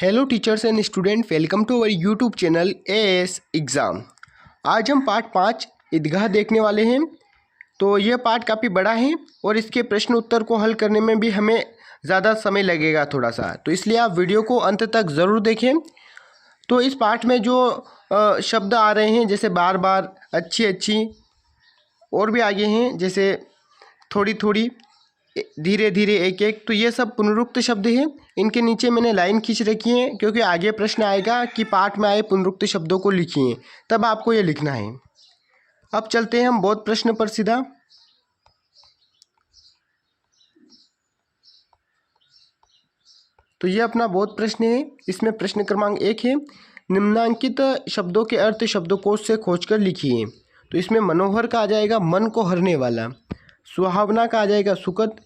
Hello teachers and student, welcome to our YouTube channel AS exam. आज हम part 5 ईदगाह देखने वाले हैं। तो यह पार्ट काफ़ी बड़ा है और इसके प्रश्न उत्तर को हल करने में भी हमें ज़्यादा समय लगेगा थोड़ा सा, तो इसलिए आप वीडियो को अंत तक ज़रूर देखें। तो इस पार्ट में जो शब्द आ रहे हैं जैसे बार बार, अच्छी अच्छी और भी आगे हैं जैसे थोड़ी थोड़ी, धीरे धीरे, एक एक, तो ये सब पुनरुक्त शब्द हैं। इनके नीचे मैंने लाइन खींच रखी है क्योंकि आगे प्रश्न आएगा कि पाठ में आए पुनरुक्त शब्दों को लिखिए, तब आपको ये लिखना है। अब चलते हैं हम बोध प्रश्न पर सीधा। तो ये अपना बोध प्रश्न है। इसमें प्रश्न क्रमांक 1 है, निम्नांकित शब्दों के अर्थ शब्दकोश से खोजकर लिखिए। तो इसमें मनोहर का आ जाएगा मन को हरने वाला, सुहावना का आ जाएगा सुखद,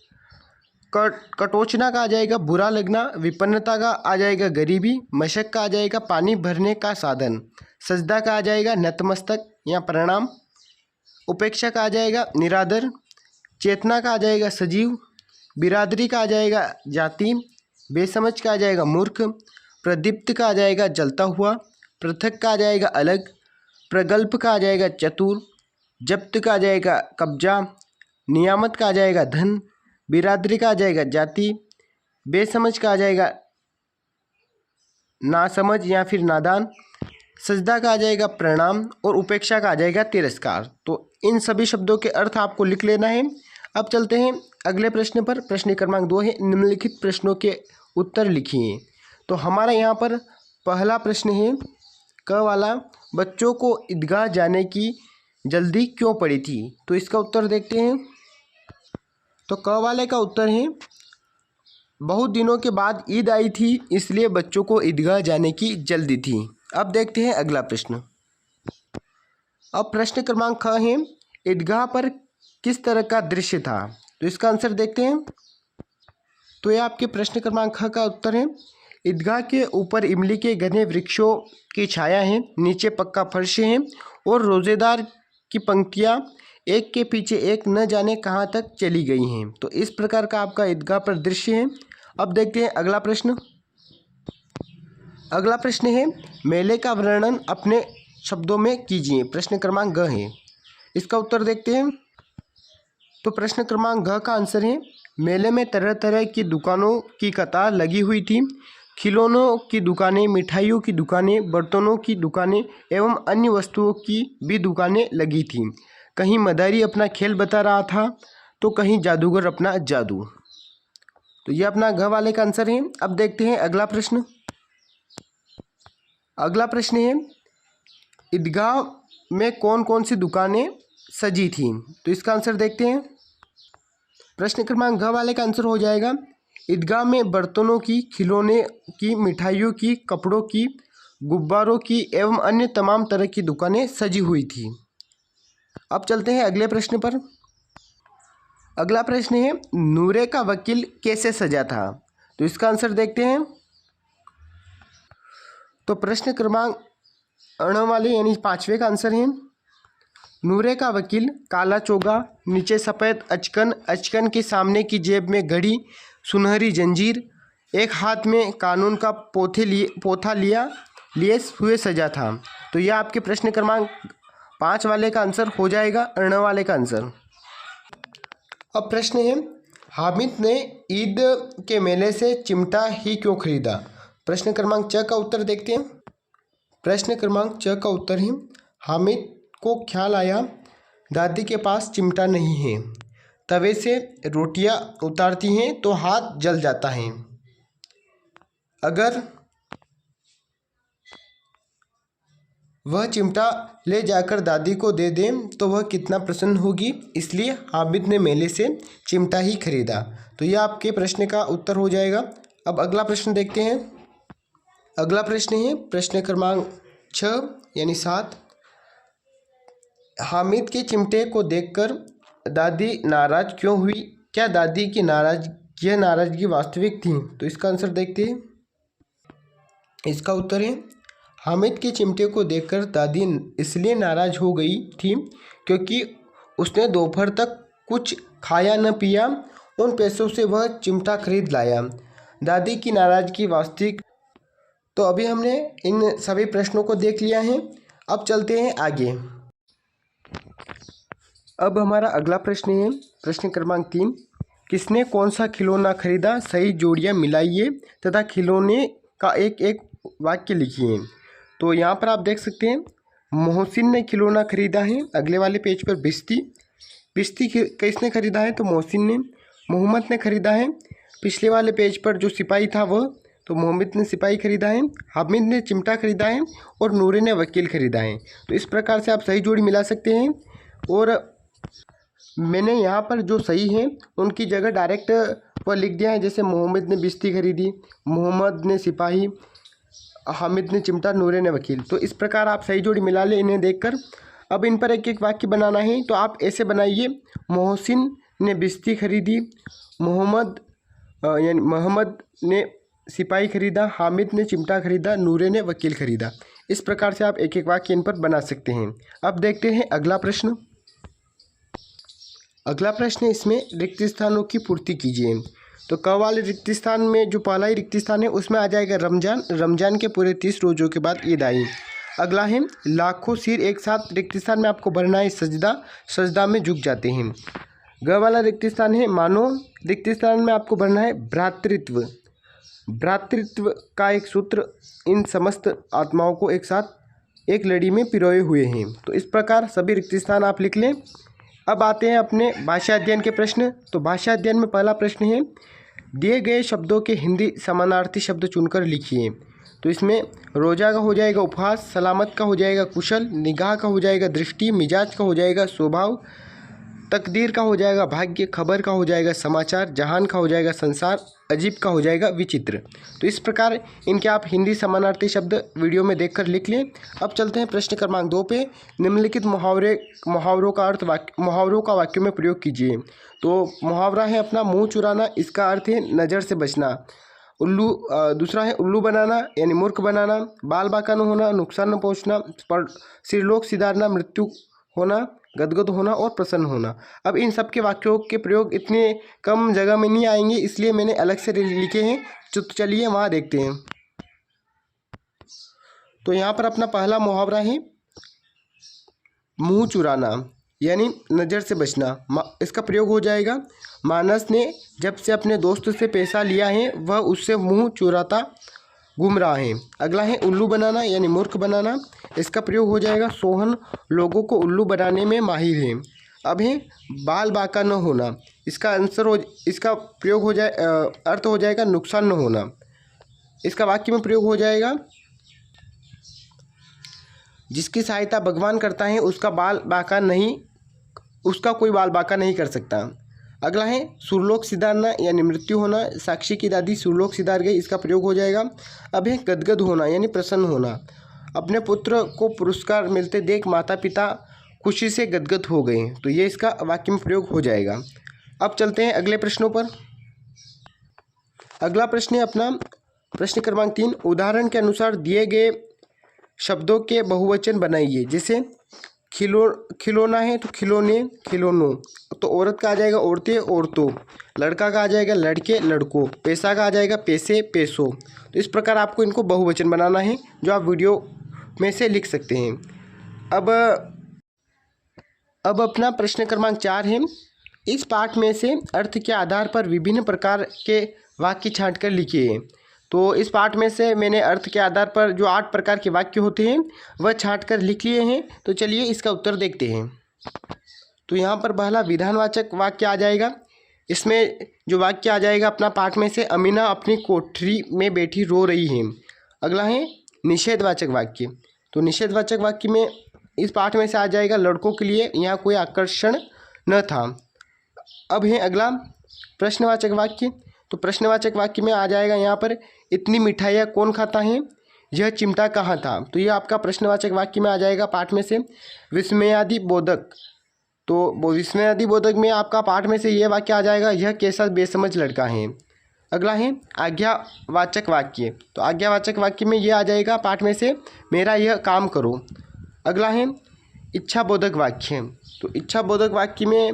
कटोचना का आ जाएगा बुरा लगना, विपन्नता का आ जाएगा गरीबी, मशक का आ जाएगा पानी भरने का साधन, सजदा का आ जाएगा नतमस्तक या प्रणाम, उपेक्षा का आ जाएगा निरादर, चेतना का आ जाएगा सजीव, बिरादरी का आ जाएगा जाति, बेसमझ का आ जाएगा मूर्ख, प्रदीप्त का आ जाएगा जलता हुआ, पृथक का आ जाएगा अलग, प्रगल्भ का आ जाएगा चतुर, जब्त का आ जाएगा कब्जा, नियामत का आ जाएगा धन, बिरादरी का आ जाएगा जाति, बेसमझ का आ जाएगा नासमझ या फिर नादान, सजदा का आ जाएगा प्रणाम और उपेक्षा का आ जाएगा तिरस्कार। तो इन सभी शब्दों के अर्थ आपको लिख लेना है। अब चलते हैं अगले प्रश्न पर। प्रश्न क्रमांक 2 है, निम्नलिखित प्रश्नों के उत्तर लिखिए। तो हमारा यहाँ पर पहला प्रश्न है क वाला, बच्चों को ईदगाह जाने की जल्दी क्यों पड़ी थी? तो इसका उत्तर देखते हैं। तो क वाले का उत्तर है, बहुत दिनों के बाद ईद आई थी इसलिए बच्चों को ईदगाह जाने की जल्दी थी। अब देखते हैं अगला प्रश्न। अब प्रश्न क्रमांक ख है, ईदगाह पर किस तरह का दृश्य था? तो इसका आंसर देखते हैं। तो यह आपके प्रश्न क्रमांक ख का उत्तर है, ईदगाह के ऊपर इमली के घने वृक्षों की छाया है, नीचे पक्का फर्श है और रोजेदार की पंक्तियाँ एक के पीछे एक न जाने कहाँ तक चली गई हैं। तो इस प्रकार का आपका ईदगाह पर दृश्य है। अब देखते हैं अगला प्रश्न। अगला प्रश्न है, मेले का वर्णन अपने शब्दों में कीजिए। प्रश्न क्रमांक ग है। इसका उत्तर देखते हैं। तो प्रश्न क्रमांक घ का आंसर है, मेले में तरह तरह की दुकानों की कतार लगी हुई थी। खिलौनों की दुकानें, मिठाइयों की दुकानें, बर्तनों की दुकानें एवं अन्य वस्तुओं की भी दुकानें लगी थीं। कहीं मदारी अपना खेल बता रहा था तो कहीं जादूगर अपना जादू। तो ये अपना घ वाले का आंसर है। अब देखते हैं अगला प्रश्न। अगला प्रश्न है, ईदगाह में कौन कौन सी दुकानें सजी थीं? तो इसका आंसर देखते हैं। प्रश्न क्रमांक घ वाले का आंसर हो जाएगा, ईदगाह में बर्तनों की, खिलौने की, मिठाइयों की, कपड़ों की, गुब्बारों की एवं अन्य तमाम तरह की दुकानें सजी हुई थी। अब चलते हैं अगले प्रश्न पर। अगला प्रश्न है, नूरे का वकील कैसे सजा था? तो इसका आंसर देखते हैं। तो प्रश्न क्रमांक अण वाले यानी 5वें का आंसर है, नूरे का वकील काला चोगा, नीचे सफ़ेद अचकन, अचकन के सामने की जेब में घड़ी, सुनहरी जंजीर, एक हाथ में कानून का पोथा लिए हुए सजा था। तो यह आपके प्रश्न क्रमांक 5 वाले का आंसर हो जाएगा, अर्ण वाले का आंसर। अब प्रश्न है, हामिद ने ईद के मेले से चिमटा ही क्यों खरीदा? प्रश्न क्रमांक च का उत्तर देखते हैं। प्रश्न क्रमांक च का उत्तर है, हामिद को ख्याल आया दादी के पास चिमटा नहीं है, तवे से रोटियां उतारती हैं तो हाथ जल जाता है, अगर वह चिमटा ले जाकर दादी को दे दें तो वह कितना प्रसन्न होगी, इसलिए हामिद ने मेले से चिमटा ही खरीदा। तो यह आपके प्रश्न का उत्तर हो जाएगा। अब अगला प्रश्न देखते हैं। अगला प्रश्न है प्रश्न क्रमांक 6 यानी 7, हामिद के चिमटे को देखकर दादी नाराज क्यों हुई? क्या दादी की नाराजगी वास्तविक थी? तो इसका आंसर देखते हैं। इसका उत्तर है, हामिद के चिमटे को देखकर दादी इसलिए नाराज हो गई थी क्योंकि उसने दोपहर तक कुछ खाया न पिया, उन पैसों से वह चिमटा खरीद लाया। दादी की नाराजगी वास्तविक तो अभी हमने इन सभी प्रश्नों को देख लिया है। अब चलते हैं आगे। अब हमारा अगला प्रश्न है प्रश्न क्रमांक 3। किसने कौन सा खिलौना खरीदा, सही जोड़ियाँ मिलाइए तथा खिलौने का एक एक वाक्य लिखिए। तो यहाँ पर आप देख सकते हैं मोहसिन ने खिलौना खरीदा है। अगले वाले पेज पर बिस्ती किसने खरीदा है, तो मोहसिन ने। मोहम्मद ने खरीदा है। पिछले वाले पेज पर जो सिपाही था वह, तो मोहम्मद ने सिपाही खरीदा है। हामिद ने चिमटा खरीदा है और नूरे ने वकील खरीदा है। तो इस प्रकार से आप सही जोड़ी मिला सकते हैं। और मैंने यहाँ पर जो सही है उनकी जगह डायरेक्ट वह लिख दिया है, जैसे मोहम्मद ने बिस्ती खरीदी, मोहम्मद ने सिपाही, हामिद ने चिमटा, नूरे ने वकील। तो इस प्रकार आप सही जोड़ी मिला लें इन्हें देखकर। अब इन पर एक एक वाक्य बनाना है। तो आप ऐसे बनाइए, मोहसिन ने बिस्ती खरीदी, मोहम्मद ने सिपाही खरीदा, हामिद ने चिमटा खरीदा, नूरे ने वकील खरीदा। इस प्रकार से आप एक एक वाक्य इन पर बना सकते हैं। अब देखते हैं अगला प्रश्न। अगला प्रश्न इसमें रिक्त स्थानों की पूर्ति कीजिए। तो क वाले रिक्त स्थान में जो पहला ही रिक्त स्थान है उसमें आ जाएगा रमजान। रमजान के पूरे 30 रोज़ों के बाद ईद आई। अगला है लाखों सिर एक साथ। रिक्त स्थान में आपको भरना है सजदा, सजदा में झुक जाते हैं। ग वाला रिक्त स्थान है मानो। रिक्त स्थान में आपको भरना है भ्रातृत्व। भ्रातृत्व का एक सूत्र इन समस्त आत्माओं को एक साथ एक लड़ी में पिरोए हुए हैं। तो इस प्रकार सभी रिक्त स्थान आप लिख लें। अब आते हैं अपने भाषा अध्ययन के प्रश्न। तो भाषा अध्ययन में पहला प्रश्न है दिए गए शब्दों के हिंदी समानार्थी शब्द चुनकर लिखिए। तो इसमें रोजा का हो जाएगा उपहास, सलामत का हो जाएगा कुशल, निगाह का हो जाएगा दृष्टि, मिजाज का हो जाएगा स्वभाव, तकदीर का हो जाएगा भाग्य, खबर का हो जाएगा समाचार, जहान का हो जाएगा संसार, अजीब का हो जाएगा विचित्र। तो इस प्रकार इनके आप हिंदी समानार्थी शब्द वीडियो में देखकर लिख लें। अब चलते हैं प्रश्न क्रमांक 2 पे। निम्नलिखित मुहावरों का वाक्य में प्रयोग कीजिए। तो मुहावरा है अपना मुंह चुराना, इसका अर्थ है नज़र से बचना। दूसरा है उल्लू बनाना यानी मूर्ख बनाना, बाल बाका न होना, नुकसान न पहुँचना, सिरलोक सिधारना, मृत्यु होना, गदगद होना और प्रसन्न होना। अब इन सब के वाक्यों के प्रयोग इतने कम जगह में नहीं आएंगे, इसलिए मैंने अलग से लिखे हैं। तो चलिए वहाँ देखते हैं। तो यहाँ पर अपना पहला मुहावरा है मुंह चुराना यानी नज़र से बचना। इसका प्रयोग हो जाएगा मानस ने जब से अपने दोस्त से पैसा लिया है वह उससे मुंह चुराता घूम रहा है। अगला है उल्लू बनाना यानी मूर्ख बनाना। इसका प्रयोग हो जाएगा सोहन लोगों को उल्लू बनाने में माहिर है। अब है बाल बाका न होना। इसका प्रयोग हो जाए अर्थ हो जाएगा नुकसान न होना। इसका वाक्य में प्रयोग हो जाएगा जिसकी सहायता भगवान करता है उसका कोई बाल बाका नहीं कर सकता। अगला है सुरलोक सिधारना यानी मृत्यु होना। साक्षी की दादी सुरलोक सिधार गई, इसका प्रयोग हो जाएगा। अब है गदगद होना यानी प्रसन्न होना। अपने पुत्र को पुरस्कार मिलते देख माता पिता खुशी से गदगद हो गए। तो ये इसका वाक्य में प्रयोग हो जाएगा। अब चलते हैं अगले प्रश्नों पर। अगला प्रश्न है अपना प्रश्न क्रमांक 3। उदाहरण के अनुसार दिए गए शब्दों के बहुवचन बनाइए। जैसे खिलौना है तो खिलौने, खिलौनों। तो औरत का आ जाएगा औरतें, औरतों। लड़का का आ जाएगा लड़के, लड़कों। पैसा का आ जाएगा पैसे, पैसों। तो इस प्रकार आपको इनको बहुवचन बनाना है जो आप वीडियो में से लिख सकते हैं। अब अपना प्रश्न क्रमांक 4 है इस पाठ में से अर्थ के आधार पर विभिन्न प्रकार के वाक्य छांट कर लिखिए। तो इस पाठ में से मैंने अर्थ के आधार पर जो 8 प्रकार के वाक्य होते हैं वह छांट कर लिख लिए हैं। तो चलिए इसका उत्तर देखते हैं। तो यहाँ पर पहला विधानवाचक वाक्य आ जाएगा। इसमें जो वाक्य आ जाएगा अपना पाठ में से अमीना अपनी कोठरी में बैठी रो रही है। अगला है निषेधवाचक वाक्य। तो निषेधवाचक वाक्य में इस पाठ में से आ जाएगा लड़कों के लिए यहाँ कोई आकर्षण न था। अब है अगला प्रश्नवाचक वाक्य। तो प्रश्नवाचक वाक्य में आ जाएगा यहाँ पर इतनी मिठाइयाँ कौन खाता है, यह चिमटा कहाँ था। तो ये आपका प्रश्नवाचक वाक्य में आ जाएगा पाठ में से विस्मयादि बोधक। तो विस्मयादि बोधक में आपका पाठ में से ये वाक्य आ जाएगा यह कैसा बेसमझ लड़का है। अगला है आज्ञावाचक वाक्य। तो आज्ञावाचक वाक्य में ये आ जाएगा पाठ में से मेरा यह काम करो। अगला है इच्छाबोधक वाक्य। तो इच्छाबोधक वाक्य में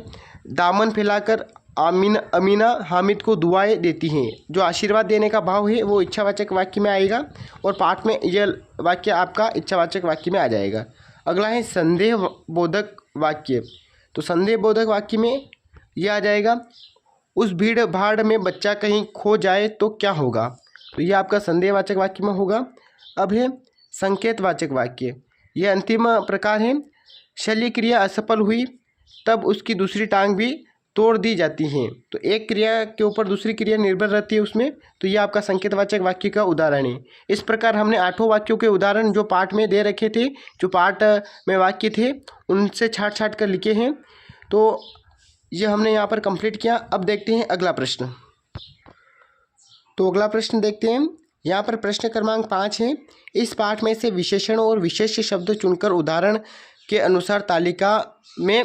दामन फैलाकर अमीना हामिद को दुआएं देती हैं। जो आशीर्वाद देने का भाव है वो इच्छावाचक वाक्य में आएगा और पाठ में यह वाक्य आपका इच्छावाचक वाक्य में आ जाएगा। अगला है संदेह बोधक वाक्य। तो संदेह बोधक वाक्य में यह आ जाएगा, उस भीड़ भाड़ में बच्चा कहीं खो जाए तो क्या होगा। तो यह आपका संदेहवाचक वाक्य में होगा। अब है संकेतवाचक वाक्य। यह अंतिम प्रकार है, शल्य क्रिया असफल हुई तब उसकी दूसरी टांग भी तोड़ दी जाती हैं। तो एक क्रिया के ऊपर दूसरी क्रिया निर्भर रहती है उसमें, तो यह आपका संकेतवाचक वाक्य का उदाहरण है। इस प्रकार हमने 8 वाक्यों के उदाहरण जो पाठ में दे रखे थे, जो पाठ में वाक्य थे, उनसे छाट छाट कर लिखे हैं। तो ये हमने यहाँ पर कंप्लीट किया। अब देखते हैं अगला प्रश्न। तो अगला प्रश्न देखते हैं। यहाँ पर प्रश्न क्रमांक 5 है, इस पाठ में से विशेषण और विशेष शब्द चुनकर उदाहरण के अनुसार तालिका में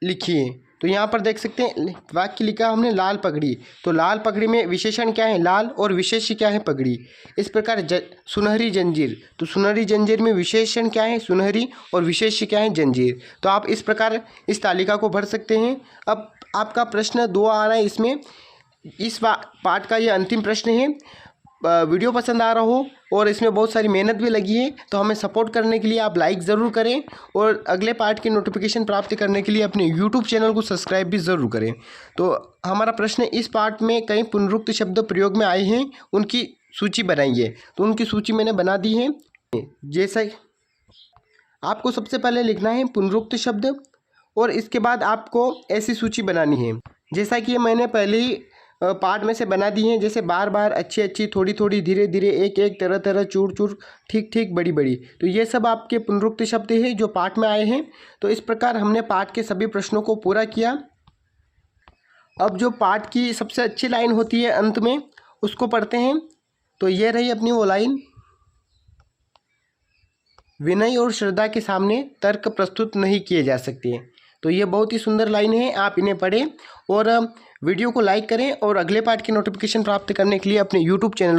लिखिए। तो यहाँ पर देख सकते हैं वाक्य लिखा हमने लाल पगड़ी। तो लाल पगड़ी में विशेषण क्या है, लाल, और विशेष क्या है, पगड़ी। इस प्रकार सुनहरी जंजीर, तो सुनहरी जंजीर में विशेषण क्या है, सुनहरी, और विशेष क्या है, जंजीर। तो आप इस प्रकार इस तालिका को भर सकते हैं। अब आपका प्रश्न 2 आ रहा है इसमें। इस पाठ का ये अंतिम प्रश्न है। वीडियो पसंद आ रहा हो और इसमें बहुत सारी मेहनत भी लगी है, तो हमें सपोर्ट करने के लिए आप लाइक ज़रूर करें और अगले पार्ट की नोटिफिकेशन प्राप्त करने के लिए अपने यूट्यूब चैनल को सब्सक्राइब भी ज़रूर करें। तो हमारा प्रश्न, इस पार्ट में कई पुनरुक्त शब्द प्रयोग में आए हैं, उनकी सूची बनाइए। तो उनकी सूची मैंने बना दी है। जैसा आपको सबसे पहले लिखना है पुनरुक्त शब्द, और इसके बाद आपको ऐसी सूची बनानी है जैसा कि मैंने पहले ही पार्ट में से बना दी हैं। जैसे बार बार, अच्छी अच्छी, थोड़ी थोड़ी, धीरे धीरे, एक एक, तरह तरह, चूर चूर, ठीक ठीक, बड़ी बड़ी। तो ये सब आपके पुनरुक्त शब्द हैं जो पाठ में आए हैं। तो इस प्रकार हमने पाठ के सभी प्रश्नों को पूरा किया। अब जो पाठ की सबसे अच्छी लाइन होती है अंत में, उसको पढ़ते हैं। तो ये रही अपनी वो लाइन, विनय और श्रद्धा के सामने तर्क प्रस्तुत नहीं किए जा सकते। तो ये बहुत ही सुंदर लाइन है, आप इन्हें पढ़ें और वीडियो को लाइक करें और अगले पार्ट की नोटिफिकेशन प्राप्त करने के लिए अपने यूट्यूब चैनल को